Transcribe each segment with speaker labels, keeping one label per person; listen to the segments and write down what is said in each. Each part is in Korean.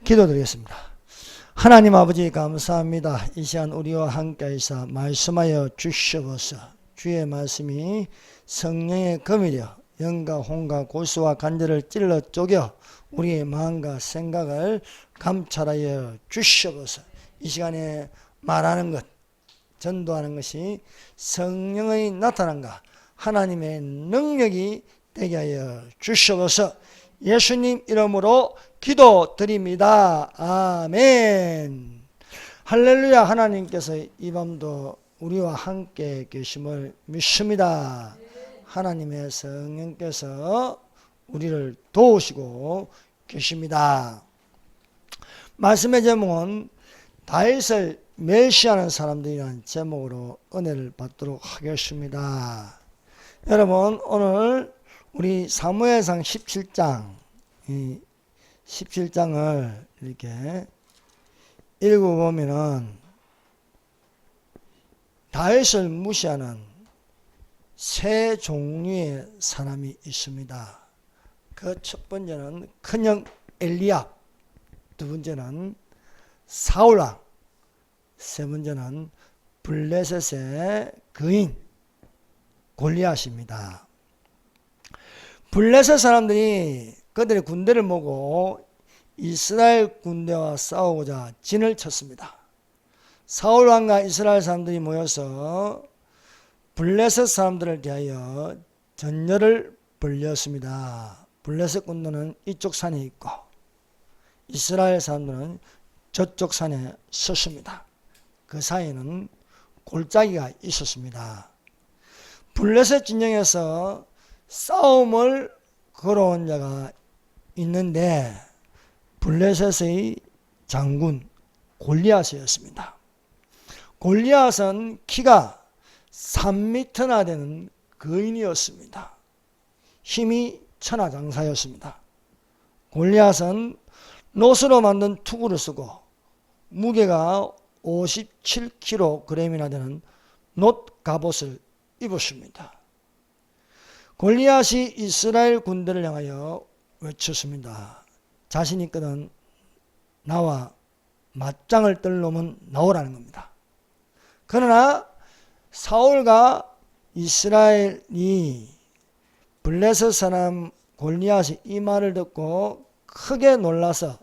Speaker 1: 기도드리겠습니다. 하나님 아버지 감사합니다. 이 시간 우리와 함께하사 말씀하여 주시옵소서. 주의 말씀이 성령의 검이려 영과 혼과 고수와 간절을 찔러 쪼겨 우리의 마음과 생각을 감찰하여 주시옵소서. 이 시간에 말하는 것, 전도하는 것이 성령의 나타남과 하나님의 능력이 되게 하여 주시옵소서. 예수님 이름으로 기도드립니다. 아멘. 할렐루야. 하나님께서 이 밤도 우리와 함께 계심을 믿습니다. 하나님의 성령께서 우리를 도우시고 계십니다. 말씀의 제목은 다윗을 멸시하는 사람들이라는 제목으로 은혜를 받도록 하겠습니다. 여러분, 오늘 우리 사무엘상 17장, 이 17장을 이렇게 읽어보면은 다윗을 무시하는 세 종류의 사람이 있습니다. 그 첫 번째는 큰형 엘리압, 두 번째는 사울왕, 세 번째는 블레셋의 거인 골리앗입니다. 블레셋 사람들이 그들의 군대를 모고 이스라엘 군대와 싸우고자 진을 쳤습니다. 사울왕과 이스라엘 사람들이 모여서 블레셋 사람들을 대하여 전열을 벌였습니다. 블레셋 군대는 이쪽 산에 있고 이스라엘 사람들은 저쪽 산에 섰습니다. 그 사이에는 골짜기가 있었습니다. 블레셋 진영에서 싸움을 걸어온 자가 있는데 블레셋의 장군 골리앗이었습니다. 골리앗은 키가 3m나 되는 거인이었습니다. 힘이 천하장사였습니다. 골리앗은 노스로 만든 투구를 쓰고 무게가 57kg이나 되는 놋 갑옷을 입었습니다. 골리앗이 이스라엘 군대를 향하여 외쳤습니다. 자신 있거든 나와 맞짱을 뜰 놈은 나오라는 겁니다. 그러나 사울과 이스라엘이 블레셋 사람 골리앗이 이 말을 듣고 크게 놀라서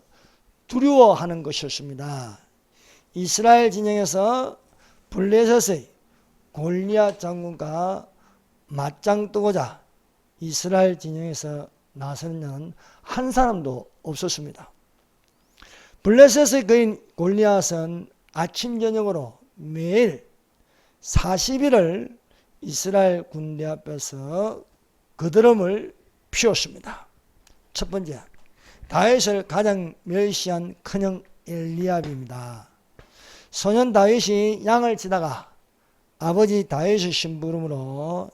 Speaker 1: 두려워하는 것이었습니다. 이스라엘 진영에서 블레셋의 골리앗 장군과 맞짱 뜨고자 이스라엘 진영에서 나서는 자는 한 사람도 없었습니다. 블레셋의 거인 골리앗은 아침 저녁으로 매일 40일을 이스라엘 군대 앞에서 거드름을 피웠습니다. 첫 번째, 다윗을 가장 멸시한 큰형 엘리압입니다. 소년 다윗이 양을 치다가 아버지 다윗의 심부름으로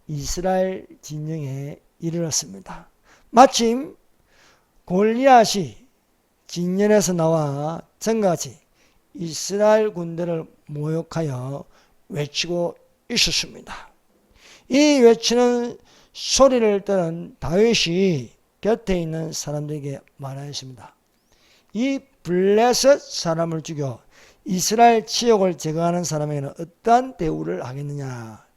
Speaker 1: 이스라엘 진영에 이르렀습니다. 마침 골리앗이 진영에서 나와 전같이 이스라엘 군대를 모욕하여 외치고 있었습니다. 이 외치는 소리를 들은 다윗이 곁에 있는 사람들에게 말하였습니다. 이 블레셋 사람을 죽여 이스라엘 지역을 제거하는 사람에게는 어떠한 대우를 하겠느냐.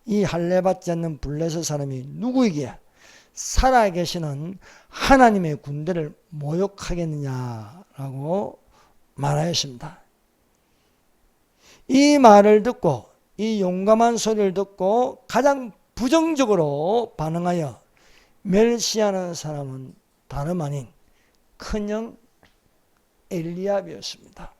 Speaker 1: 이 할례받지 않는 블레셋 사람이 누구이기에 살아계시는 하나님의 군대를 모욕하겠느냐라고 말하였습니다. 이 말을 듣고 이 용감한 소리를 듣고 가장 부정적으로 반응하여 멸시하는 사람은 다름 아닌 큰형 엘리압이었습니다.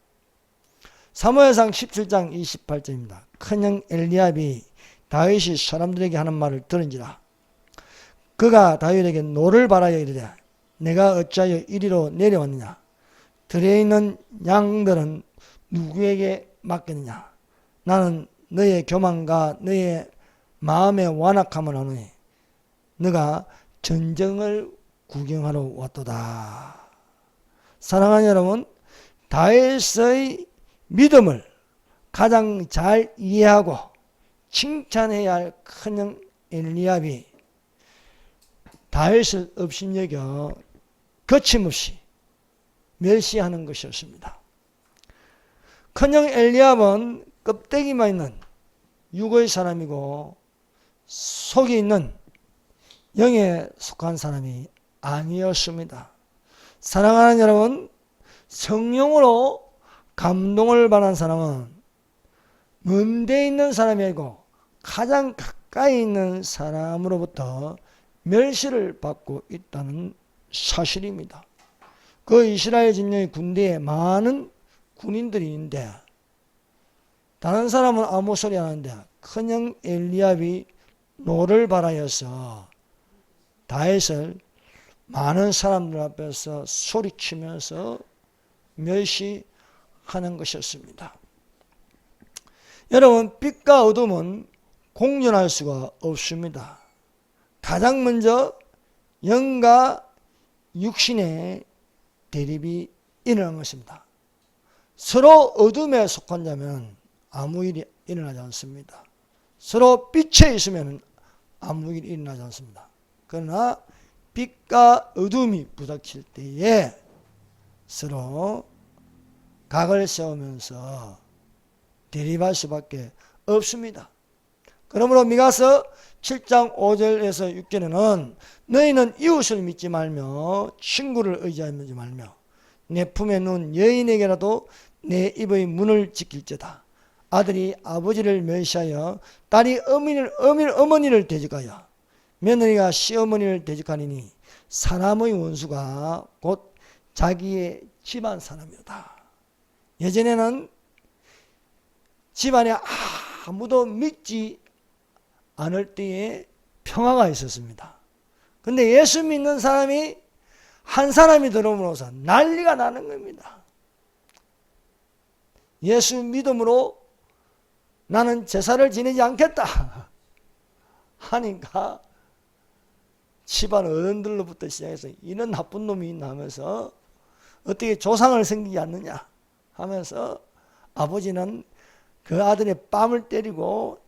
Speaker 1: 사무엘상 17장 28절입니다. 큰형 엘리압이 다윗이 사람들에게 하는 말을 들은지라. 그가 다윗에게 노를 바라여 이르되 내가 어찌하여 이리로 내려왔느냐. 들에 있는 양들은 누구에게 맡겼느냐. 나는 너의 교만과 너의 마음의 완악함을 아노니 너가 전쟁을 구경하러 왔도다. 사랑하는 여러분, 다윗의 믿음을 가장 잘 이해하고 칭찬해야 할 큰형 엘리압이 다윗을 업신여겨 거침없이 멸시하는 것이었습니다. 큰형 엘리압은 껍데기만 있는 육의 사람이고 속이 있는 영에 속한 사람이 아니었습니다. 사랑하는 여러분, 성령으로 감동을 받는 사람은 먼데 있는 사람이 아니고 가장 가까이 있는 사람으로부터 멸시를 받고 있다는 사실입니다. 그 이스라엘 진영의 군대에 많은 군인들이 있는데 다른 사람은 아무 소리 안 하는데 큰형 엘리압이 노를 발하여서 다윗을 많은 사람들 앞에서 소리치면서 멸시하는 것이었습니다. 여러분, 빛과 어둠은 공존할 수가 없습니다. 가장 먼저 영과 육신의 대립이 일어난 것입니다. 서로 어둠에 속한 자면 아무 일이 일어나지 않습니다. 서로 빛에 있으면 아무 일이 일어나지 않습니다. 그러나 빛과 어둠이 부닥칠 때에 서로 각을 세우면서 대립할 수밖에 없습니다. 그러므로 미가서 7장 5절에서 6절에는 너희는 이웃을 믿지 말며 친구를 의지하지 말며 내 품에 누운 여인에게라도 내 입의 문을 지킬지어다. 아들이 아버지를 멸시하여 딸이 어머니를 대적하여 며느리가 시어머니를 대적하니 사람의 원수가 곧 자기의 집안 사람이다. 예전에는 집안에 아무도 믿지 않을 때에 평화가 있었습니다. 근데 예수 믿는 사람이 한 사람이 들어오면서 난리가 나는 겁니다. 예수 믿음으로 나는 제사를 지내지 않겠다 하니까 집안 어른들로부터 시작해서 이런 나쁜 놈이 있나 하면서 어떻게 조상을 섬기지 않느냐 하면서 아버지는 그 아들의 뺨을 때리고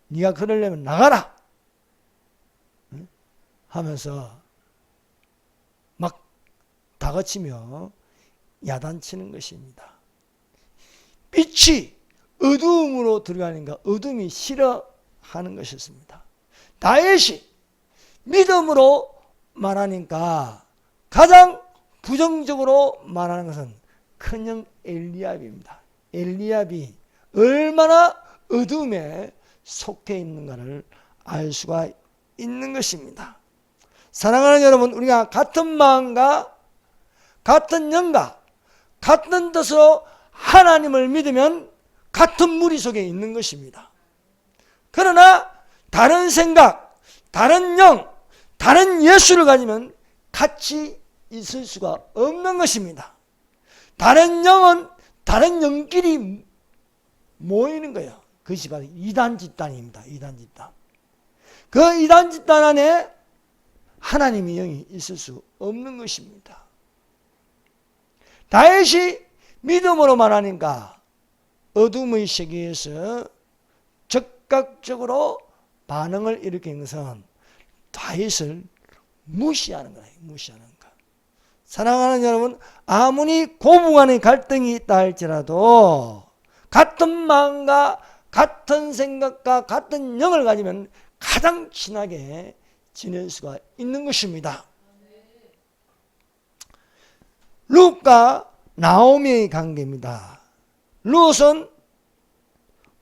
Speaker 1: 네가 그러려면 나가라 하면서 막 다그치며 야단치는 것입니다. 빛이 어두움으로 들어가니까 어둠이 싫어하는 것이었습니다. 다윗이 믿음으로 말하니까 가장 부정적으로 말하는 것은 큰형 엘리압입니다. 엘리압이 얼마나 어둠에 속해 있는가를 알 수가 있는 것입니다. 사랑하는 여러분, 우리가 같은 마음과 같은 영과 같은 뜻으로 하나님을 믿으면 같은 무리 속에 있는 것입니다. 그러나 다른 생각, 다른 영, 다른 예수를 가지면 같이 있을 수가 없는 것입니다. 다른 영은 다른 영끼리 모이는 거예요. 그것이 바로 이단 집단입니다. 이단 집단. 그 이단 집단 안에 하나님의 영이 있을 수 없는 것입니다. 다윗이 믿음으로 말하니까 어둠의 세계에서 즉각적으로 반응을 일으킨 것은 다윗을 무시하는 거예요. 무시하는 것. 사랑하는 여러분, 아무리 고부간의 갈등이 있다 할지라도 같은 마음과 같은 생각과 같은 영을 가지면 가장 친하게 지낼 수가 있는 것입니다. 룻과 나오미의 관계입니다. 룻은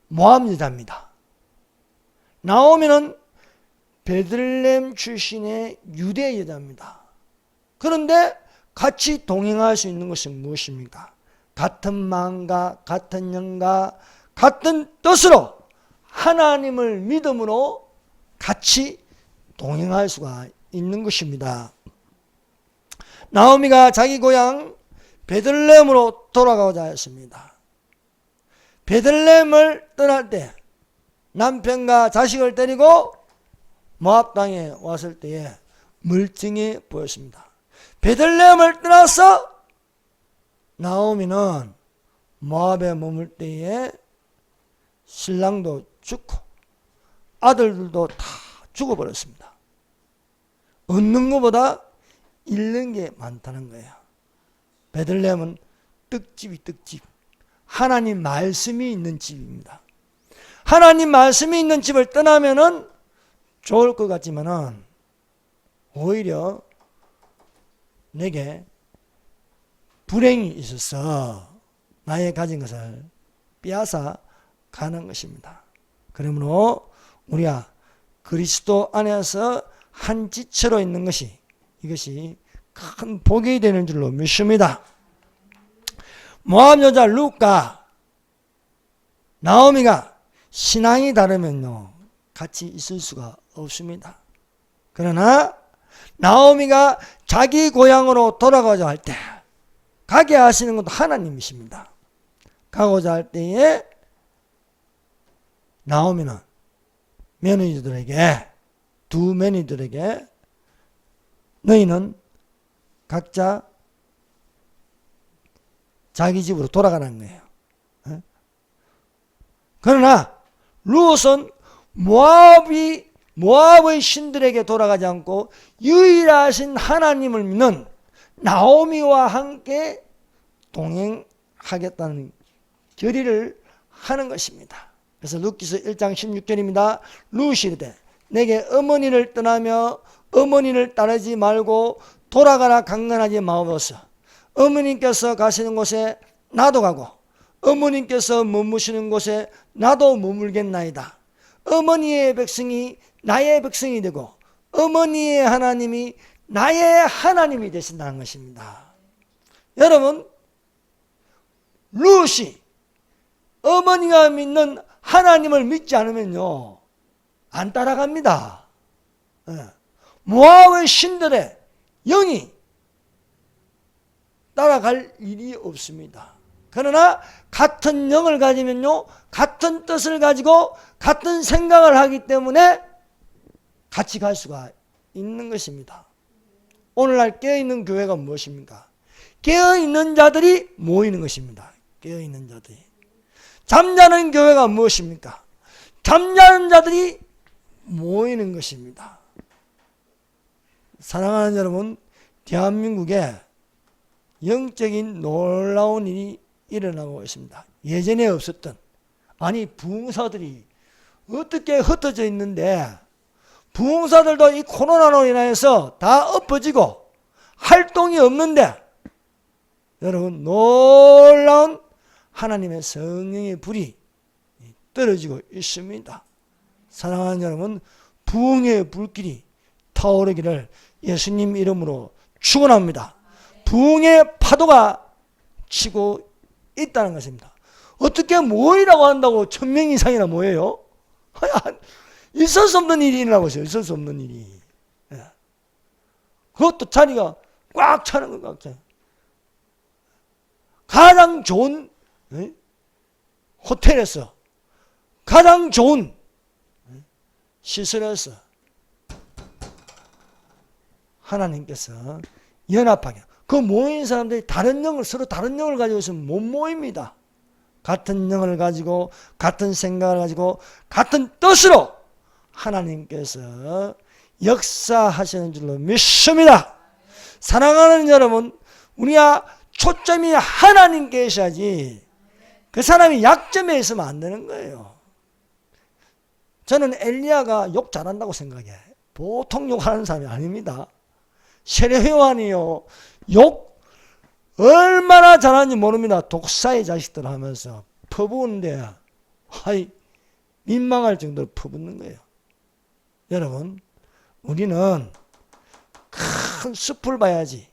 Speaker 1: 모압 여자입니다. 나오미는 베들레헴 출신의 유대 여자입니다. 그런데 같이 동행할 수 있는 것은 무엇입니까? 같은 마음과 같은 영과 같은 뜻으로 하나님을 믿음으로 같이 동행할 수가 있는 것입니다. 나오미가 자기 고향 베들레헴으로 돌아가고자 했습니다. 베들레헴을 떠날 때 남편과 자식을 데리고 모압 땅에 왔을 때에 멀쩡해 보였습니다. 베들레헴을 떠나서 나오미는 모압에 머물 때에 신랑도 죽고 아들들도 다 죽어버렸습니다. 얻는 것보다 잃는 게 많다는 거예요. 베들레헴은 떡집이 떡집. 하나님 말씀이 있는 집입니다. 하나님 말씀이 있는 집을 떠나면은 좋을 것 같지만은 오히려 내게 불행이 있어서 나의 가진 것을 빼앗아 가는 것입니다. 그러므로 우리가 그리스도 안에서 한 지체로 있는 것이 이것이 큰 복이 되는 줄로 믿습니다. 모압 여자 룻과 나오미가 신앙이 다르면요 같이 있을 수가 없습니다. 그러나 나오미가 자기 고향으로 돌아가자 할 때 가게 하시는 것도 하나님이십니다. 가고자 할 때에 나오미는 며느리들에게 두 며느리들에게 너희는 각자 자기 집으로 돌아가는 거예요. 그러나 룻은 모압의 신들에게 돌아가지 않고 유일하신 하나님을 믿는 나오미와 함께 동행하겠다는 결의를 하는 것입니다. 그래서 룻기서 1장 16절입니다. 룻이 이르되 내게 어머니를 떠나며 어머니를 따르지 말고 돌아가라 강건하지 마옵소서. 어머님께서 가시는 곳에 나도 가고 어머님께서 머무시는 곳에 나도 머물겠나이다. 어머니의 백성이 나의 백성이 되고 어머니의 하나님이 나의 하나님이 되신다는 것입니다. 여러분, 룻이 어머니가 믿는 하나님을 믿지 않으면요 안 따라갑니다. 모압의 신들의 영이 따라갈 일이 없습니다. 그러나 같은 영을 가지면요 같은 뜻을 가지고 같은 생각을 하기 때문에 같이 갈 수가 있는 것입니다. 오늘날 깨어있는 교회가 무엇입니까? 깨어있는 자들이 모이는 것입니다. 깨어있는 자들이. 잠자는 교회가 무엇입니까? 잠자는 자들이 모이는 것입니다. 사랑하는 여러분, 대한민국에 영적인 놀라운 일이 일어나고 있습니다. 예전에 없었던, 아니 부흥사들이 어떻게 흩어져 있는데 부흥사들도 이 코로나로 인해서 다 엎어지고 활동이 없는데 여러분 놀라운 하나님의 성령의 불이 떨어지고 있습니다. 사랑하는 여러분, 부흥의 불길이 타오르기를 예수님 이름으로 축원합니다. 부흥의 파도가 치고 있다는 것입니다. 어떻게 모이라고 한다고 1000명 이상이나 모여요? 있을 수 없는 일이 일어나고 있어요. 있을 수 없는 일이. 그것도 자리가 꽉 차는 것 같아요. 가장 좋은 호텔에서 가장 좋은 시설에서 하나님께서 연합하게 그 모인 사람들이 다른 영을 서로 다른 영을 가지고 있으면 못 모입니다. 같은 영을 가지고 같은 생각을 가지고 같은 뜻으로 하나님께서 역사하시는 줄로 믿습니다. 사랑하는 여러분, 우리가 초점이 하나님께 있어야지 그 사람이 약점에 있으면 안 되는 거예요. 저는 엘리야가 욕 잘한다고 생각해. 보통 욕하는 사람이 아닙니다. 세례요한이요 욕 얼마나 잘하는지 모릅니다. 독사의 자식들 하면서 퍼부은데 민망할 정도로 퍼붓는 거예요. 여러분, 우리는 큰 숲을 봐야지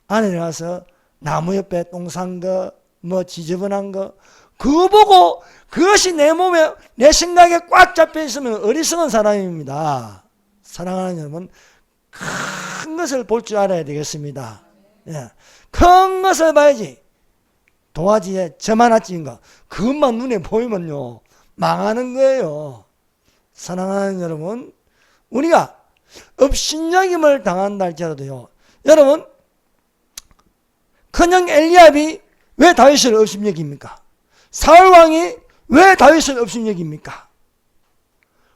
Speaker 1: 안에 들어가서 나무 옆에 똥 산 거, 뭐 지저분한 거 그거 보고 그것이 내 몸에 내 생각에 꽉 잡혀 있으면 어리석은 사람입니다. 사랑하는 여러분, 큰 것을 볼 줄 알아야 되겠습니다. 예. 큰 것을 봐야지. 도화지에 점 하나 찍은 거 그것만 눈에 보이면요 망하는 거예요. 사랑하는 여러분, 우리가 업신여김을 당한다 할지라도요, 여러분, 큰형 엘리압이 왜 다윗을 업신여깁니까? 사울왕이 왜 다윗을 업신여깁니까?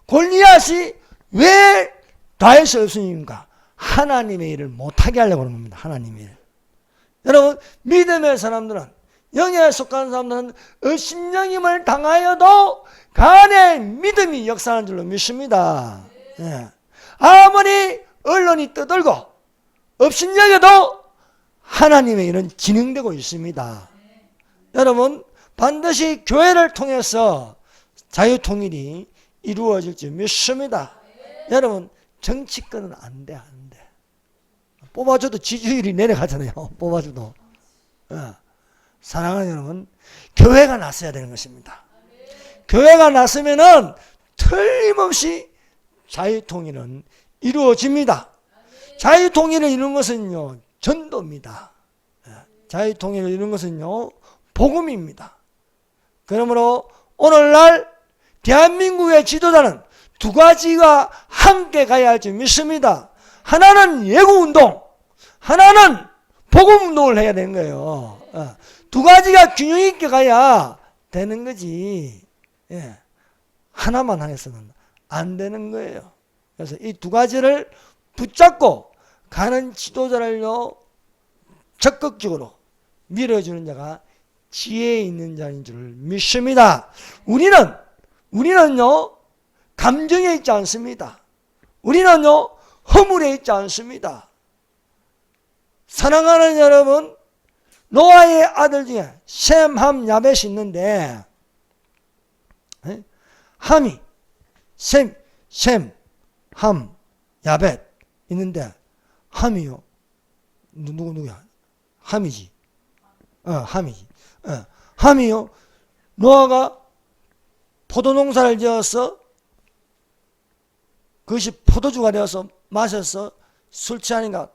Speaker 1: 골리앗이 왜 다윗을 업신여깁니까? 하나님의 일을 못하게 하려고 그러는 겁니다. 하나님의 일. 여러분, 믿음의 사람들은, 영에 속한 사람들은 업신여김을 당하여도 간에 믿음이 역사하는 줄로 믿습니다. 예. 아무리 언론이 떠들고 업신여겨도 하나님의 일은 진행되고 있습니다. 여러분, 반드시 교회를 통해서 자유통일이 이루어질 줄 믿습니다. 여러분, 정치권은 안 돼, 안 돼. 뽑아줘도 지지율이 내려가잖아요. 뽑아줘도. 사랑하는 여러분, 교회가 나서야 되는 것입니다. 교회가 나서면은 틀림없이 자유통일은 이루어집니다. 자유통일을 이루는 것은요, 전도입니다. 자유통일을 이루는 것은요, 복음입니다. 그러므로 오늘날 대한민국의 지도자는 두 가지가 함께 가야 할 줄 믿습니다. 하나는 예구운동, 하나는 복음운동을 해야 되는 거예요. 두 가지가 균형 있게 가야 되는 거지. 하나만 해서는 안 되는 거예요. 그래서 이 두 가지를 붙잡고 가는 지도자를요, 적극적으로 밀어주는 자가 지혜 있는 자인 줄 믿습니다. 우리는요, 감정에 있지 않습니다. 우리는요, 허물에 있지 않습니다. 사랑하는 여러분, 노아의 아들 중에 셈, 함, 야벳이 있는데, 함이, 셈, 함, 야벳 있는데, 함이요. 누구야? 함이지. 함이지. 함이요. 노아가 포도농사를 지어서 그것이 포도주가 되어서 마셔서 술 취하니까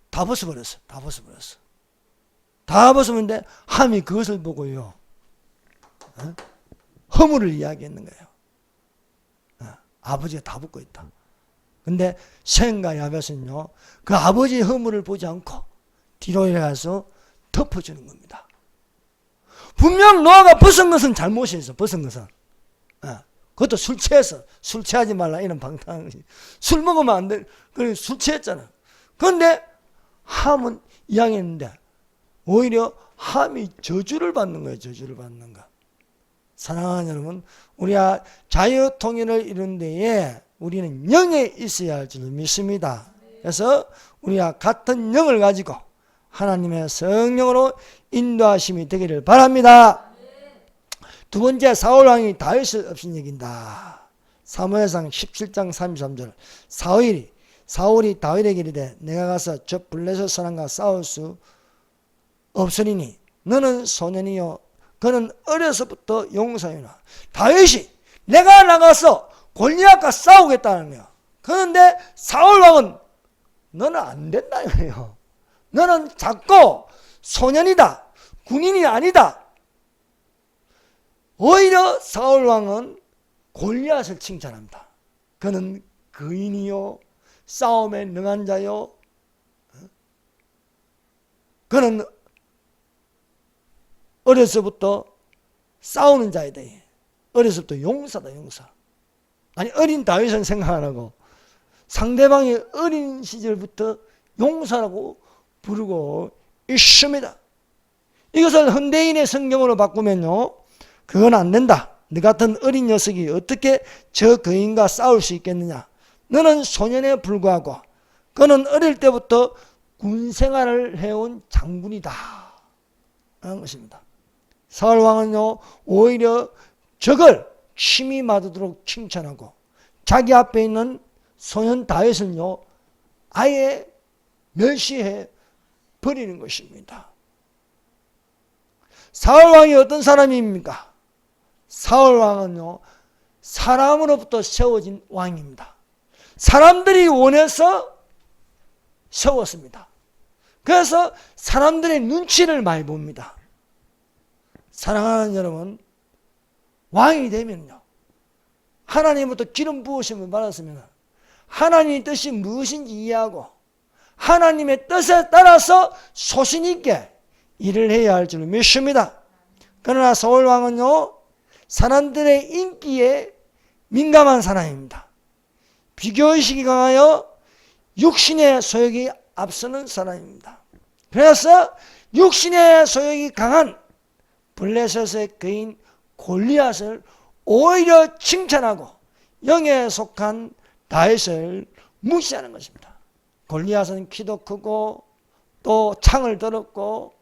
Speaker 1: 다 벗어버렸어. 다 벗으면 함이 그것을 보고요, 허물을 이야기했는 거예요. 아버지가 다 벗고 있다. 근데 셈과 야벳은요, 그 아버지의 허물을 보지 않고 뒤로 가서 덮어주는 겁니다. 분명 노아가 벗은 것은 잘못이었어. 벗은 것은. 그것도 술 취해서, 술 취하지 말라 이런 방탕한, 술 먹으면 안 돼. 그래, 술 취했잖아. 그런데 함은 이양했는데 오히려 함이 저주를 받는 거예요. 저주를 받는 거. 사랑하는 여러분, 우리가 자유통일을 이룬 데에 우리는 영에 있어야 할 줄 믿습니다. 그래서 우리가 같은 영을 가지고 하나님의 성령으로 인도하심이 되기를 바랍니다. 두 번째, 사울왕이 다윗을 업신여긴다. 사무엘상 17장 33절. 사울이 다윗에게 이르되 내가 가서 저 블레셋 사람과 싸울 수 없으리니 너는 소년이요 그는 어려서부터 용사이나. 다윗이 내가 나가서 골리앗과 싸우겠다는 거예요. 그런데 사울왕은 너는 안 된다 이거예요. 너는 작고 소년이다. 군인이 아니다. 오히려 사울왕은 골리앗을 칭찬합니다. 그는 거인이요 싸움에 능한 자요, 그는 어려서부터 싸우는 자이다. 어려서부터 용사다. 용사. 아니, 어린 다윗은 생각 안 하고 상대방이 어린 시절부터 용사라고 부르고 있습니다. 이것을 현대인의 성경으로 바꾸면요, 그건 안 된다. 너 같은 어린 녀석이 어떻게 저 거인과 싸울 수 있겠느냐. 너는 소년에 불과하고 그는 어릴 때부터 군 생활을 해온 장군이다 하는 것입니다. 사울왕은요, 오히려 적을 침이 맞도록 칭찬하고 자기 앞에 있는 소년 다윗을요, 아예 멸시해 버리는 것입니다. 사울왕이 어떤 사람입니까? 사울왕은요, 사람으로부터 세워진 왕입니다. 사람들이 원해서 세웠습니다. 그래서 사람들의 눈치를 많이 봅니다. 사랑하는 여러분, 왕이 되면요, 하나님부터 기름 부으심을 받았으면 하나님의 뜻이 무엇인지 이해하고 하나님의 뜻에 따라서 소신 있게 일을 해야 할 줄 믿습니다. 그러나 사울왕은요, 사람들의 인기에 민감한 사람입니다. 비교의식이 강하여 육신의 소욕이 앞서는 사람입니다. 그래서 육신의 소욕이 강한 블레셋의 거인 골리앗을 오히려 칭찬하고 영에 속한 다윗을 무시하는 것입니다. 골리앗은 키도 크고 또 창을 들었고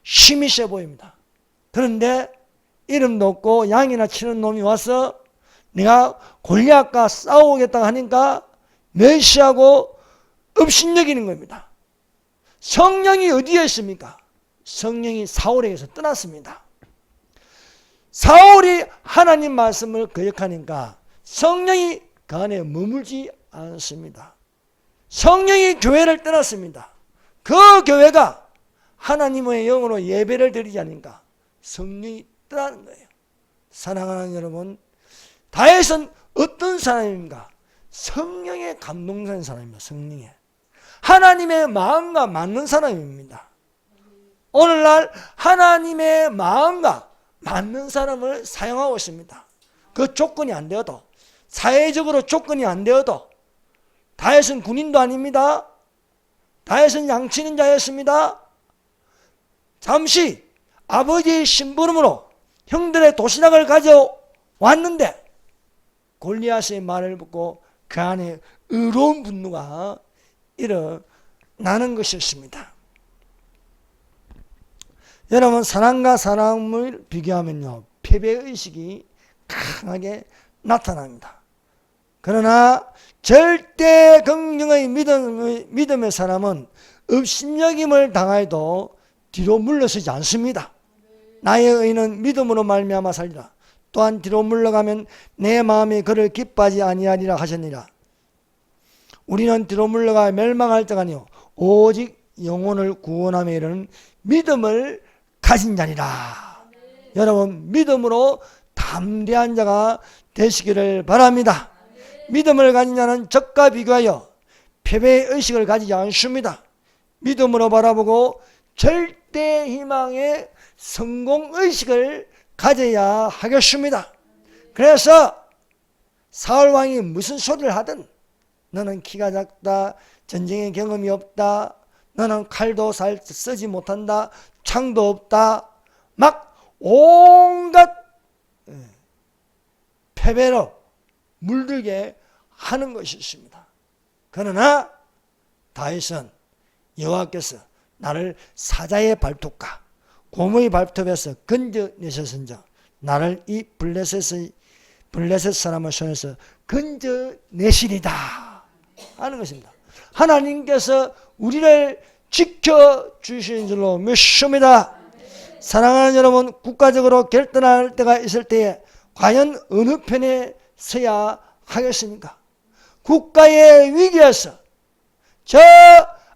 Speaker 1: 힘이 세 보입니다. 그런데 이름도 없고 양이나 치는 놈이 와서 내가 골리앗과 싸우겠다 하니까 멸시하고 업신여기는 겁니다. 성령이 어디에 있습니까? 성령이 사울에게서 떠났습니다. 사울이 하나님 말씀을 거역하니까 성령이 그 안에 머물지 않습니다. 성령이 교회를 떠났습니다. 그 교회가 하나님의 영으로 예배를 드리지 않으니까 성령이 떠나는 거예요. 사랑하는 여러분, 다윗은 어떤 사람입니까? 성령에 감동된 사람입니다. 성령에 하나님의 마음과 맞는 사람입니다. 오늘날 하나님의 마음과 맞는 사람을 사용하고 있습니다. 그 조건이 안 되어도, 사회적으로 조건이 안 되어도, 다윗은 군인도 아닙니다. 다윗은 양치는 자였습니다. 잠시 아버지의 심부름으로 형들의 도시락을 가져왔는데 골리앗의 말을 듣고 그 안에 의로운 분노가 일어나는 것이었습니다. 여러분, 사람과 사람을 비교하면요, 패배의식이 강하게 나타납니다. 그러나 절대 긍정의 믿음의 사람은 업신여김을 당하여도 뒤로 물러서지 않습니다. 나의 의는 믿음으로 말미암아 살리라. 또한 뒤로 물러가면 내 마음이 그를 기뻐하지 아니하리라 하셨느니라. 우리는 뒤로 물러가 멸망할 자가 아니요 오직 영혼을 구원함에 이르는 믿음을 가진 자니라. 여러분, 믿음으로 담대한 자가 되시기를 바랍니다. 믿음을 가진 자는 적과 비교하여 패배의 의식을 가지지 않습니다. 믿음으로 바라보고 절대 희망의 성공의식을 가져야 하겠습니다. 그래서 사울왕이 무슨 소리를 하든 너는 키가 작다, 전쟁의 경험이 없다, 너는 칼도 쓰지 못한다, 창도 없다, 막 온갖 패배로 물들게 하는 것이 있습니다. 그러나 다윗은 여호와께서 나를 사자의 발톱과 곰의 발톱에서 건져내셨은즉 나를 이 블레셋 사람의 손에서 건져내시리다 하는 것입니다. 하나님께서 우리를 지켜주시는 줄로 믿습니다. 사랑하는 여러분, 국가적으로 결단할 때가 있을 때에 과연 어느 편에 서야 하겠습니까? 국가의 위기에서 저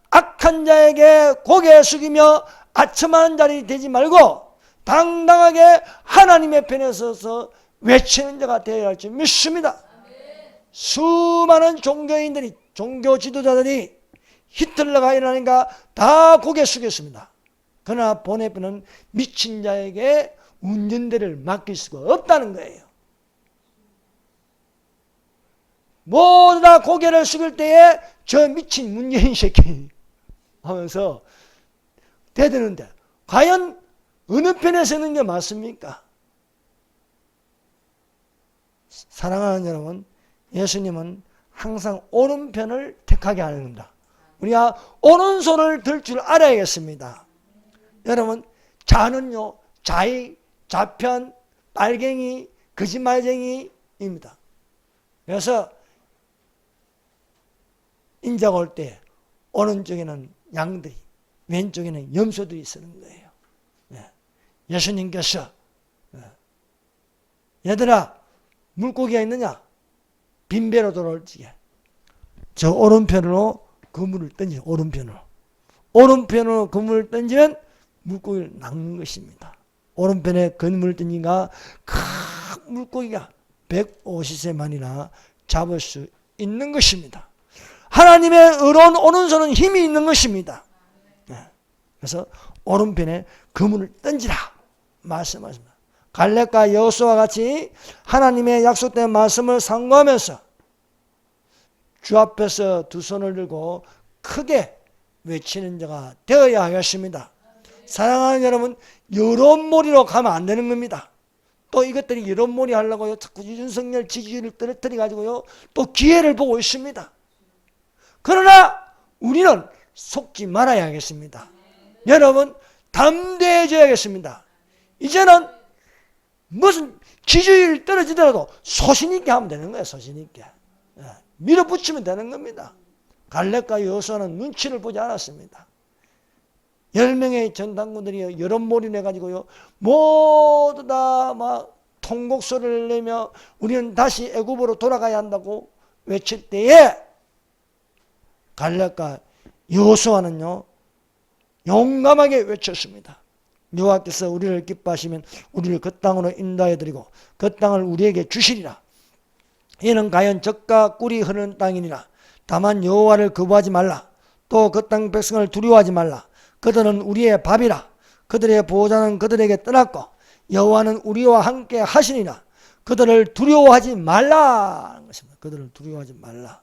Speaker 1: 악한 자에게 고개 숙이며 아첨하는 자리 되지 말고 당당하게 하나님의 편에 서서 외치는 자가 되어야 할지 믿습니다. 수많은 종교인들이, 종교 지도자들이 히틀러가 일어나니까 다 고개 숙였습니다. 그러나 본의는 미친 자에게 운전대를 맡길 수가 없다는 거예요. 모두 다 고개를 숙일 때에 저 미친 문재인 새끼 하면서 대드는데 과연 어느 편에 서는 게 맞습니까? 사랑하는 여러분, 예수님은 항상 오른편을 택하게 하는 겁니다. 우리가 오른손을 들 줄 알아야겠습니다. 여러분, 자는요, 자의, 좌편, 빨갱이, 거짓말쟁이입니다. 그래서 인자가 올 때 오른쪽에는 양들이, 왼쪽에는 염소들이 쓰는 거예요. 예수님께서 얘들아, 물고기가 있느냐? 빈배로 돌아올 적에 저 오른편으로 그물을 던지죠. 오른편으로 그물을 던지면 물고기를 낚는 것입니다. 오른편에 그물을 던지니까 큰 물고기가 150세만이나 잡을 수 있는 것입니다. 하나님의 의로운 오른손은 힘이 있는 것입니다. 그래서 오른편에 그물을 던지라 말씀하십니다. 갈렙과 여호수아와 같이 하나님의 약속된 말씀을 상고하면서 주 앞에서 두 손을 들고 크게 외치는 자가 되어야 하겠습니다. 사랑하는 여러분, 여론몰이로 가면 안 되는 겁니다. 또 이것들이 여론몰이 하려고요, 자꾸 윤석열 지지율을 떨어뜨려 가지고요, 또 기회를 보고 있습니다. 그러나 우리는 속지 말아야 하겠습니다. 여러분, 담대해져야겠습니다. 이제는 무슨 지지율이 떨어지더라도 소신 있게 하면 되는 거예요. 소신 있게 밀어붙이면 되는 겁니다. 갈렙과 여호수아는 눈치를 보지 않았습니다. 10명의 전당군들이 여론몰이 내가지고요, 모두 다 막 통곡소리를 내며 우리는 다시 애굽으로 돌아가야 한다고 외칠 때에 갈렙과 여호수아는요, 용감하게 외쳤습니다. 여호와께서 우리를 기뻐하시면 우리를 그 땅으로 인도해드리고 그 땅을 우리에게 주시리라. 이는 과연 젖과 꿀이 흐르는 땅이니라. 다만 여호와를 거부하지 말라. 또 그 땅 백성을 두려워하지 말라. 그들은 우리의 밥이라. 그들의 보호자는 그들에게 떠났고 여호와는 우리와 함께 하시니라. 그들을 두려워하지 말라 하는 것입니다. 그들을 두려워하지 말라.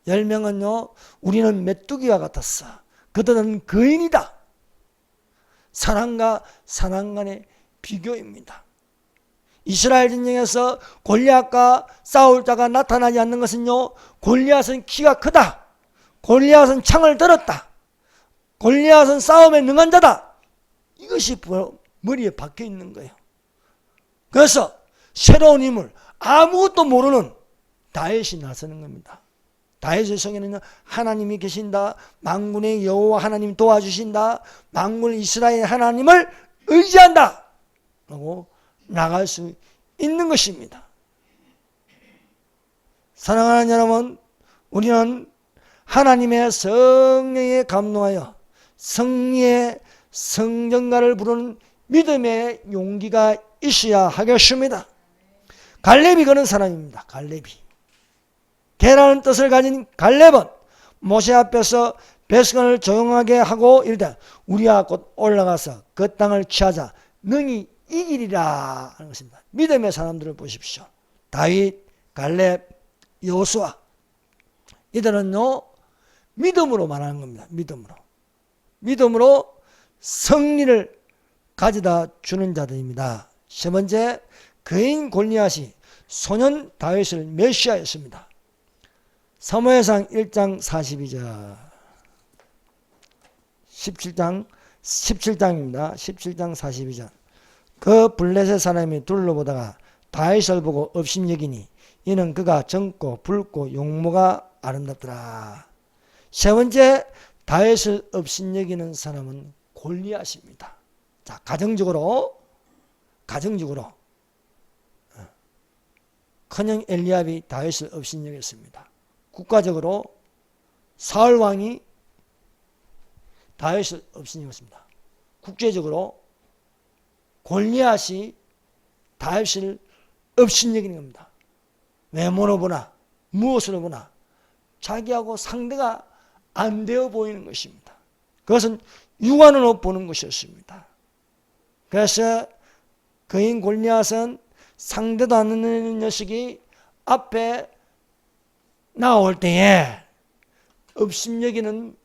Speaker 1: 10명은요, 우리는 메뚜기와 같았어. 그들은 거인이다. 사랑과 사랑 간의 비교입니다. 이스라엘 진영에서 골리앗과 싸울 자가 나타나지 않는 것은요, 골리앗은 키가 크다. 골리앗은 창을 들었다. 골리앗은 싸움에 능한 자다. 이것이 머리에 박혀 있는 거예요. 그래서 새로운 인물, 아무것도 모르는 다윗이 나서는 겁니다. 다윗의 성에는 하나님이 계신다. 만군의 여호와 하나님 도와주신다. 만군 이스라엘 하나님을 의지한다. 라고 나갈 수 있는 것입니다. 사랑하는 여러분, 우리는 하나님의 성령에 감동하여 승리의 성전가를 부르는 믿음의 용기가 있어야 하겠습니다. 갈렙이 그런 사람입니다. 갈렙이. 개라는 뜻을 가진 갈렙은 모세 앞에서 백성을 조용하게 하고 이르되 우리가 곧 올라가서 그 땅을 취하자 능히 이기리라 하는 것입니다. 믿음의 사람들을 보십시오. 다윗, 갈렙, 여호수아, 이들은요, 믿음으로 말하는 겁니다. 믿음으로 승리를 가져다 주는 자들입니다. 세 번째, 거인 골리앗이 소년 다윗을 메시아였습니다. 사무엘상 1장 42절 17장입니다. 17장 42절. 그 블레셋 사람이 둘러보다가 다윗을 보고 업신여기니 이는 그가 젊고 붉고 용모가 아름답더라. 세 번째, 다윗을 업신여기는 사람은 골리앗입니다. 자, 가정적으로 큰형 엘리압이 다윗을 업신여겼습니다. 국가적으로 사울 왕이 다윗을 업신여겼습니다. 국제적으로 골리앗이 다윗을 업신여기는 겁니다. 외모로 보나 무엇으로 보나 자기하고 상대가 안 되어 보이는 것입니다. 그것은 육안으로 보는 것이었습니다. 그래서 거인 골리앗은 상대도 안 되는 녀석이 앞에 나올 때에 업신여기는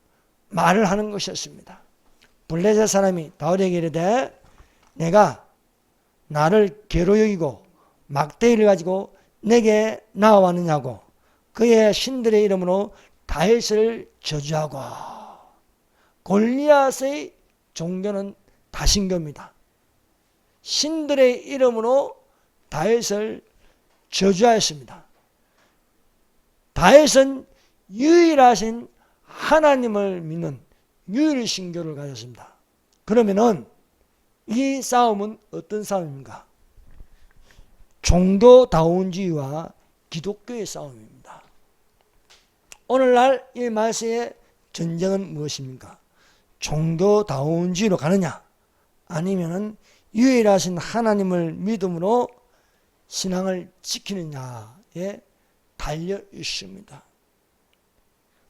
Speaker 1: 말을 하는 것이었습니다. 블레셋 사람이 다윗에게 이르되 내가 나를 개로 여기고 막대기를 가지고 내게 나와왔느냐고 그의 신들의 이름으로 다윗을 저주하고. 골리앗의 종교는 다신교입니다. 신들의 이름으로 다윗을 저주하였습니다. 다윗은 유일하신 하나님을 믿는 유일신교를 가졌습니다. 그러면은 이 싸움은 어떤 싸움입니까? 종교다운주의와 기독교의 싸움입니다. 오늘날 이 말세의 전쟁은 무엇입니까? 종교다운주의로 가느냐, 아니면은 유일하신 하나님을 믿음으로 신앙을 지키느냐에 달려 있습니다.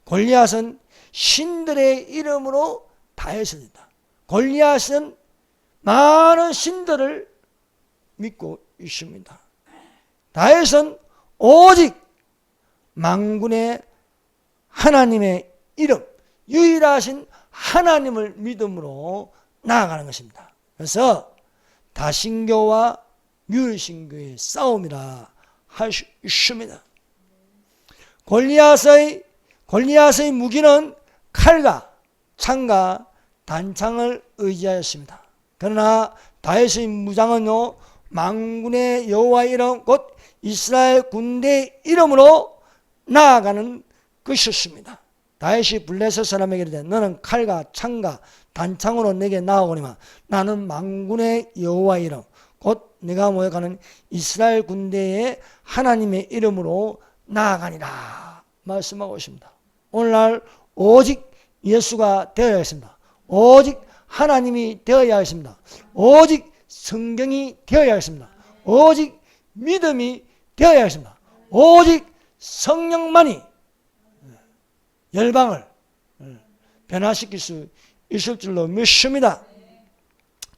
Speaker 1: 골리앗은 신들의 이름으로 다윗을 했다. 골리앗은 많은 신들을 믿고 있습니다. 다윗은 오직 만군의 하나님의 이름, 유일하신 하나님을 믿음으로 나아가는 것입니다. 그래서 다신교와 유일신교의 싸움이라 할 수 있습니다. 골리앗의 무기는 칼과 창과 단창을 의지하였습니다. 그러나 다윗의 무장은요, 만군의 여호와의 이름 곧 이스라엘 군대의 이름으로 나아가는 것이었습니다. 다윗이 블레셋 사람에게 이르되 너는 칼과 창과 단창으로 내게 나아오니만 나는 만군의 여호와의 이름 곧 내가 모여가는 이스라엘 군대의 하나님의 이름으로 나아가니라 말씀하고 있습니다. 오늘날 오직 예수가 되어야 하겠습니다. 오직 하나님이 되어야 하겠습니다. 오직 성경이 되어야 하겠습니다. 오직 믿음이 되어야 하겠습니다. 오직 성령만이 열방을 변화시킬 수 있을 줄로 믿습니다.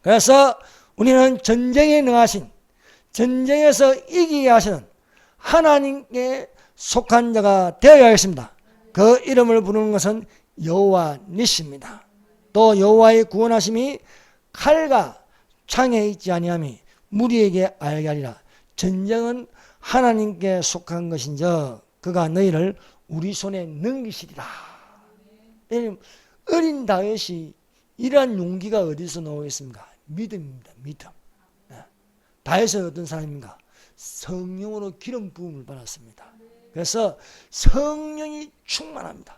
Speaker 1: 그래서 우리는 전쟁에 능하신, 전쟁에서 이기게 하시는 하나님께 속한 자가 되어야 하겠습니다. 그 이름을 부르는 것은 여호와 니시입니다. 또 여호와의 구원하심이 칼과 창에 있지 아니함이 무리에게 알게 하리라. 전쟁은 하나님께 속한 것인저 그가 너희를 우리 손에 넘기시리라. 어린 다윗이 이러한 용기가 어디서 나오겠습니까? 믿음입니다. 믿음. 다윗은 어떤 사람인가? 성령으로 기름 부음을 받았습니다. 그래서 성령이 충만합니다.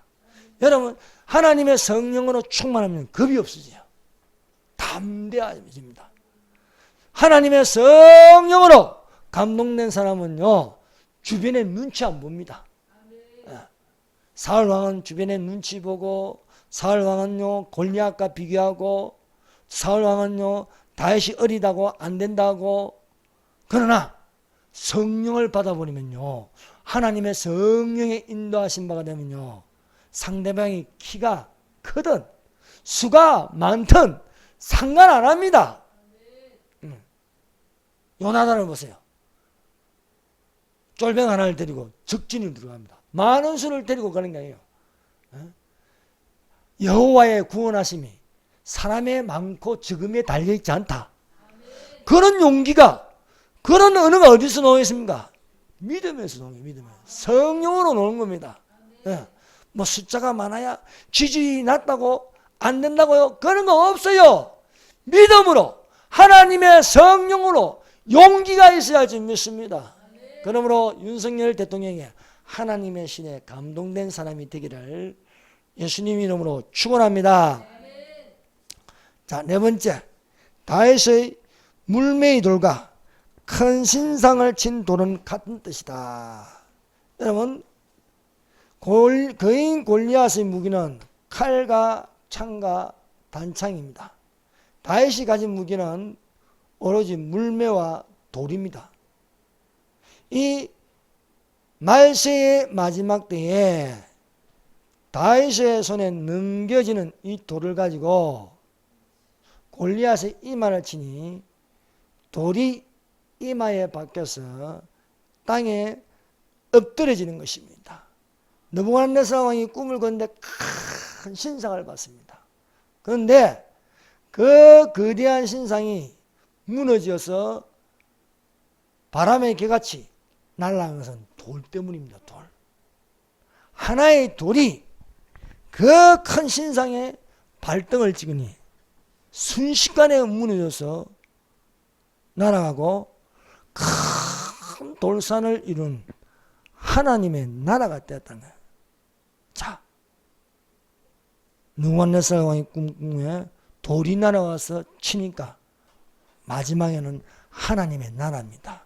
Speaker 1: 여러분, 하나님의 성령으로 충만하면 겁이 없어져요. 담대해집니다. 하나님의 성령으로 감동된 사람은요, 주변에 눈치 안 봅니다. 사울 왕은 주변에 눈치 보고, 사울 왕은요 골리앗과 비교하고, 사울 왕은요 다윗이 어리다고 안 된다고. 그러나 성령을 받아버리면요, 하나님의 성령의 인도하신 바가 되면요, 상대방이 키가 크든 수가 많든 상관 안 합니다. 요나단을 보세요. 쫄병 하나를 데리고 적진을 들어갑니다. 많은 수를 데리고 가는 게 아니에요. 여호와의 구원하심이 사람의 많고 적음에 달려있지 않다. 그런 용기가, 그런 언어가 어디서 나오겠습니까? 믿음에서 나오는 거예요. 믿음에서. 성령으로 나오는 겁니다. 뭐 숫자가 많아야 지지율이 낮다고 안 된다고요? 그런 거 없어요. 믿음으로, 하나님의 성령으로 용기가 있어야지 믿습니다. 그러므로 윤석열 대통령이 하나님의 신에 감동된 사람이 되기를 예수님 이름으로 축원합니다. 자, 네 번째, 다윗의 물매의 돌과 큰 신상을 친 돌은 같은 뜻이다. 여러분, 거인 골리앗의 무기는 칼과 창과 단창입니다. 다윗이 가진 무기는 오로지 물매와 돌입니다. 이 말세의 마지막 때에 다윗의 손에 넘겨지는 이 돌을 가지고 골리앗의 이마를 치니 돌이 이마에 박혀서 땅에 엎드려지는 것입니다. 느부갓네살 왕이 꿈을 꿨는데 큰 신상을 봤습니다. 그런데 그 거대한 신상이 무너져서 바람의 개같이 날아간 것은 돌 때문입니다. 돌. 하나의 돌이 그 큰 신상에 발등을 찍으니 순식간에 무너져서 날아가고 큰 돌산을 이룬 하나님의 나라가 되었다는 거예요. 자, 느부갓네살 왕의 꿈에 돌이 날아와서 치니까 마지막에는 하나님의 나라입니다.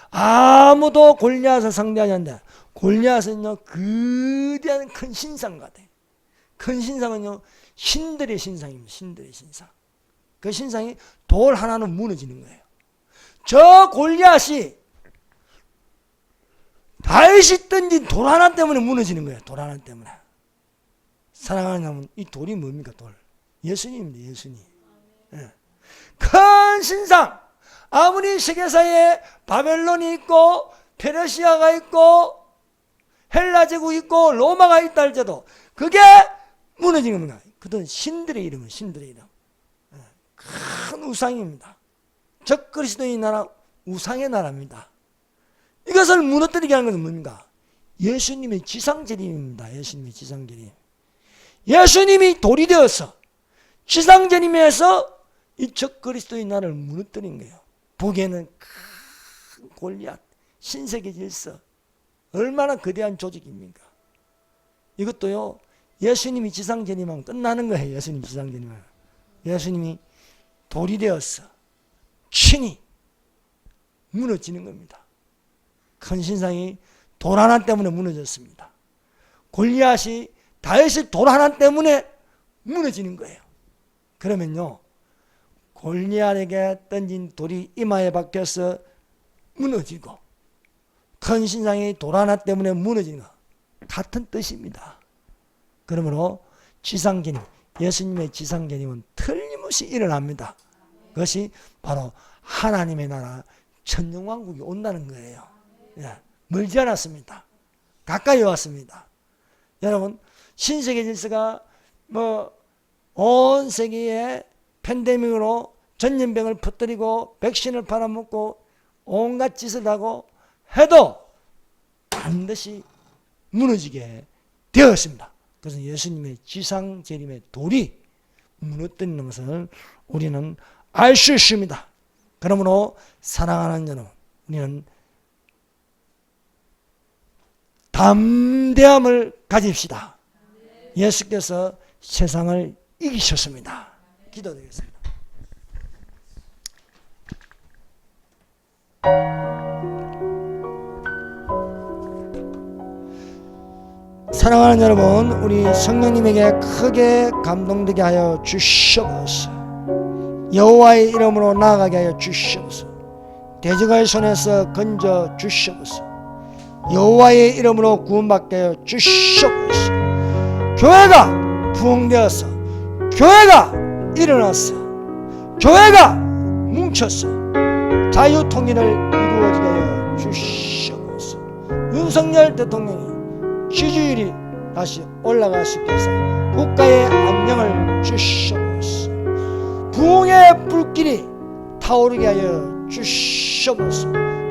Speaker 1: 아무도 골리앗을 상대하지 않는데 골리앗은요 거대한 큰 신상 같아요. 큰 신상은요 신들의 신상입니다. 신들의 신상. 그 신상이 돌 하나는 무너지는 거예요. 저 골리앗이 다윗이 던진 돌 하나 때문에 무너지는 거예요. 돌 하나 때문에. 사랑하는 여러분, 이 돌이 뭡니까? 돌. 예수님입니다. 예수님. 네. 큰 신상. 아무리 세계사에 바벨론이 있고 페르시아가 있고 헬라 제국 있고 로마가 있다 할지라도 그게 무너지는 겁니다. 그들은 신들의 이름은 신들의 이름. 큰 우상입니다. 적그리스도의 나라, 우상의 나라입니다. 이것을 무너뜨리게 하는 것은 뭡니까? 예수님의 지상재림입니다. 예수님의 지상재림. 예수님이 돌이 되어서 지상재림에서 이 적그리스도의 나라를 무너뜨린 거예요. 보기에는 큰 골리앗, 신세계 질서, 얼마나 거대한 조직입니까? 이것도요, 예수님이 지상재림하면 끝나는 거예요. 예수님 지상재림하면. 예수님이 돌이 되어서 친히 무너지는 겁니다. 큰 신상이 돌 하나 때문에 무너졌습니다. 골리앗이 다윗의 돌 하나 때문에 무너지는 거예요. 그러면요, 골리앗에게 던진 돌이 이마에 박혀서 무너지고 큰 신상이 돌 하나 때문에 무너지는 것 같은 뜻입니다. 그러므로 지상재림, 예수님의 지상재림은 틀림없이 일어납니다. 그것이 바로 하나님의 나라 천년왕국이 온다는 거예요. 멀지 않았습니다. 가까이 왔습니다. 여러분, 신세계 질서가 온 세계에 팬데믹으로 전염병을 퍼뜨리고 백신을 팔아먹고 온갖 짓을 하고 해도 반드시 무너지게 되었습니다. 그래서 예수님의 지상재림의 돌이 무너뜨리는 것을 우리는 알 수 있습니다. 그러므로 사랑하는 여러분, 우리는 담대함을 가집시다. 예수께서 세상을 이기셨습니다. 기도드리겠습니다. 사랑하는 여러분, 우리 성령님에게 크게 감동되게 하여 주시옵소서. 여호와의 이름으로 나아가게 하여 주시옵소서. 대적의 손에서 건져 주시옵소서. 여호와의 이름으로 구원받게 하여 주시옵소서. 교회가 부흥되어서, 교회가 일어나서, 교회가 뭉쳐서 자유통일을 이루어지게 하여 주시옵소서. 윤석열 대통령이 지지율이 다시 올라갈 수 있게 해서 국가의 안녕을 주시옵소서. 부흥의 불길이 타오르게 하여 주시옵소서.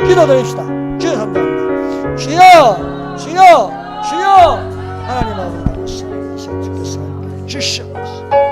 Speaker 1: 기도드립시다. 주여 감사합니다. 주여, 주여, 주여. 하나님 아버지, 주께서 주시옵소서.